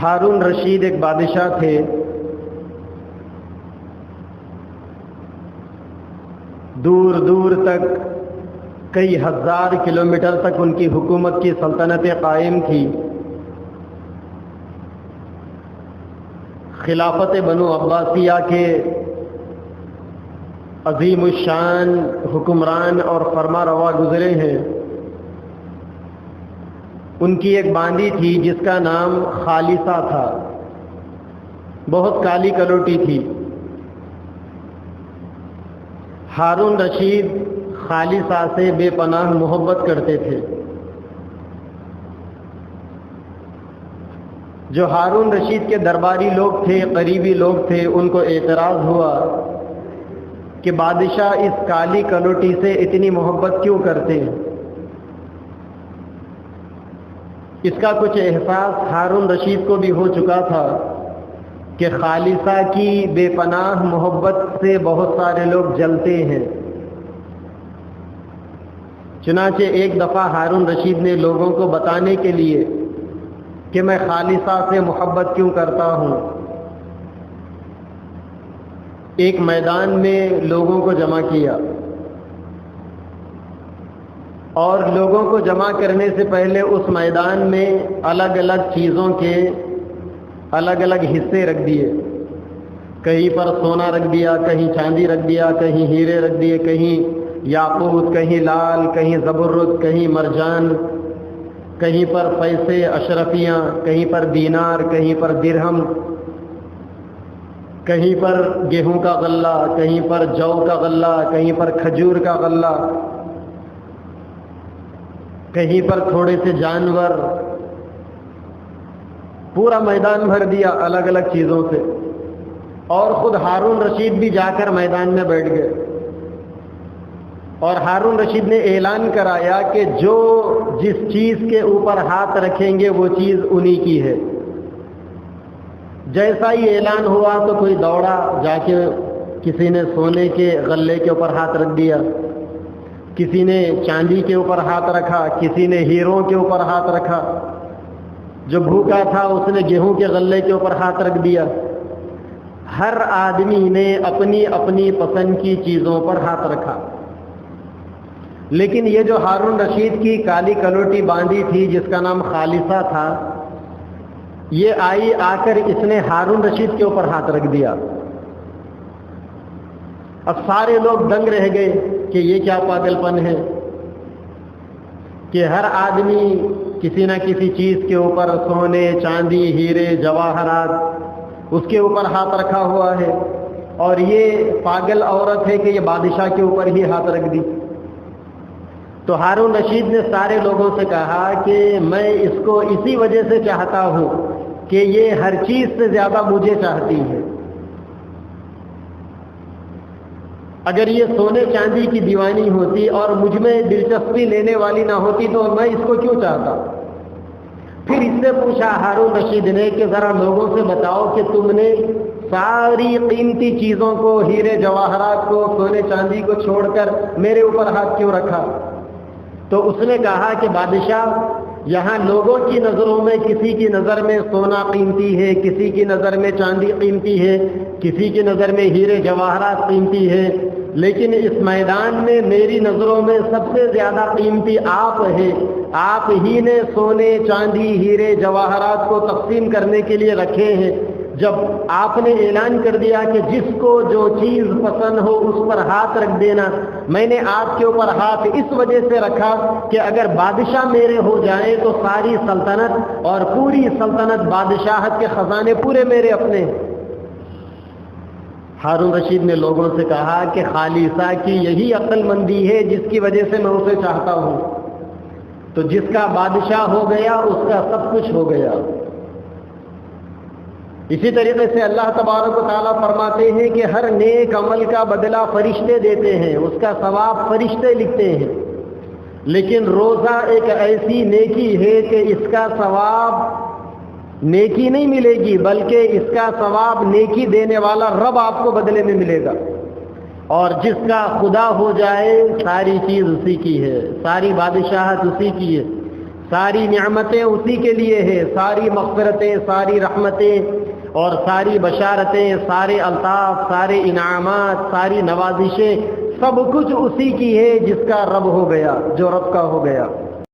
ہارون رشید ایک بادشاہ تھے. دور دور تک کئی ہزار کلومیٹر تک ان کی حکومت کی سلطنتیں قائم تھی. خلافت بنو عباسیہ کے عظیم الشان حکمران اور فرما روا گزرے ہیں. ان کی ایک باندی تھی جس کا نام خالصہ تھا. بہت کالی کلوٹی تھی. ہارون رشید خالصہ سے بے پناہ محبت کرتے تھے. جو ہارون رشید کے درباری لوگ تھے، قریبی لوگ تھے، ان کو اعتراض ہوا کہ بادشاہ اس کالی کلوٹی سے اتنی محبت کیوں کرتے ہیں. اس کا کچھ احساس ہارون رشید کو بھی ہو چکا تھا کہ خالصہ کی بے پناہ محبت سے بہت سارے لوگ جلتے ہیں. چنانچہ ایک دفعہ ہارون رشید نے لوگوں کو بتانے کے لیے کہ میں خالصہ سے محبت کیوں کرتا ہوں، ایک میدان میں لوگوں کو جمع کیا، اور لوگوں کو جمع کرنے سے پہلے اس میدان میں الگ الگ چیزوں کے الگ الگ حصے رکھ دیے. کہیں پر سونا رکھ دیا، کہیں چاندی رکھ دیا، کہیں ہیرے رکھ دیے، کہیں یاقوت، کہیں لال، کہیں زبرد، کہیں مرجان، کہیں پر پیسے اشرفیاں، کہیں پر دینار، کہیں پر درہم، کہیں پر گیہوں کا غلہ، کہیں پر جو کا غلہ، کہیں پر کھجور کا غلہ، کہیں پر تھوڑے سے جانور. پورا میدان بھر دیا الگ الگ چیزوں سے. اور خود ہارون رشید بھی جا کر میدان میں بیٹھ گئے. اور ہارون رشید نے اعلان کرایا کہ جو جس چیز کے اوپر ہاتھ رکھیں گے وہ چیز انہی کی ہے. جیسا ہی اعلان ہوا تو کوئی دوڑا جا کے کسی نے سونے کے غلے کے اوپر ہاتھ رکھ دیا، کسی نے چاندی کے اوپر ہاتھ رکھا، کسی نے ہیروں کے اوپر ہاتھ رکھا، جو بھوکا تھا اس نے گیہوں کے غلے کے اوپر ہاتھ رکھ دیا. ہر آدمی نے اپنی اپنی پسند کی چیزوں پر ہاتھ رکھا. لیکن یہ جو ہارون رشید کی کالی کلوٹی باندھی تھی جس کا نام خالصہ تھا، یہ آئی، آ کر اس نے ہارون رشید کے اوپر ہاتھ رکھ دیا. اب سارے لوگ دنگ رہ گئے کہ یہ کیا پاگل پن ہے کہ ہر آدمی کسی نہ کسی چیز کے اوپر سونے، چاندی، ہیرے، جواہرات اس کے اوپر ہاتھ رکھا ہوا ہے، اور یہ پاگل عورت ہے کہ یہ بادشاہ کے اوپر ہی ہاتھ رکھ دی. تو ہارون رشید نے سارے لوگوں سے کہا کہ میں اس کو اسی وجہ سے چاہتا ہوں کہ یہ ہر چیز سے زیادہ مجھے چاہتی ہے. اگر یہ سونے چاندی کی دیوانی ہوتی اور مجھ میں دلچسپی لینے والی نہ ہوتی تو میں اس کو کیوں چاہتا. پھر اس سے پوچھا ہارون رشید نے کہ ذرا لوگوں سے بتاؤ کہ تم نے ساری قیمتی چیزوں کو، ہیرے جواہرات کو، سونے چاندی کو چھوڑ کر میرے اوپر ہاتھ کیوں رکھا. تو اس نے کہا کہ بادشاہ، یہاں لوگوں کی نظروں میں کسی کی نظر میں سونا قیمتی ہے، کسی کی نظر میں چاندی قیمتی ہے، کسی کی نظر میں ہیرے جواہرات قیمتی ہے، لیکن اس میدان میں میری نظروں میں سب سے زیادہ قیمتی آپ ہے. آپ ہی نے سونے، چاندی، ہیرے، جواہرات کو تقسیم کرنے کے لیے رکھے ہیں. جب آپ نے اعلان کر دیا کہ جس کو جو چیز پسند ہو اس پر ہاتھ رکھ دینا، میں نے آپ کے اوپر ہاتھ اس وجہ سے رکھا کہ اگر بادشاہ میرے ہو جائیں تو ساری سلطنت اور پوری سلطنت بادشاہت کے خزانے پورے میرے اپنے. ہارون رشید نے لوگوں سے کہا کہ خالصہ کی یہی عقل مندی ہے جس کی وجہ سے میں اسے چاہتا ہوں. تو جس کا بادشاہ ہو گیا اس کا سب کچھ ہو گیا. اسی طریقے سے اللہ تبارک و تعالیٰ فرماتے ہیں کہ ہر نیک عمل کا بدلہ فرشتے دیتے ہیں، اس کا ثواب فرشتے لکھتے ہیں. لیکن روزہ ایک ایسی نیکی ہے کہ اس کا ثواب نیکی نہیں ملے گی، بلکہ اس کا ثواب نیکی دینے والا رب آپ کو بدلے میں ملے گا. اور جس کا خدا ہو جائے ساری چیز اسی کی ہے، ساری بادشاہت اسی کی ہے، ساری نعمتیں اسی کے لیے ہیں، ساری مغفرتیں، ساری رحمتیں اور ساری بشارتیں، سارے الطاف، سارے انعامات، ساری نوازشیں، سب کچھ اسی کی ہے جس کا رب ہو گیا، جو رب کا ہو گیا۔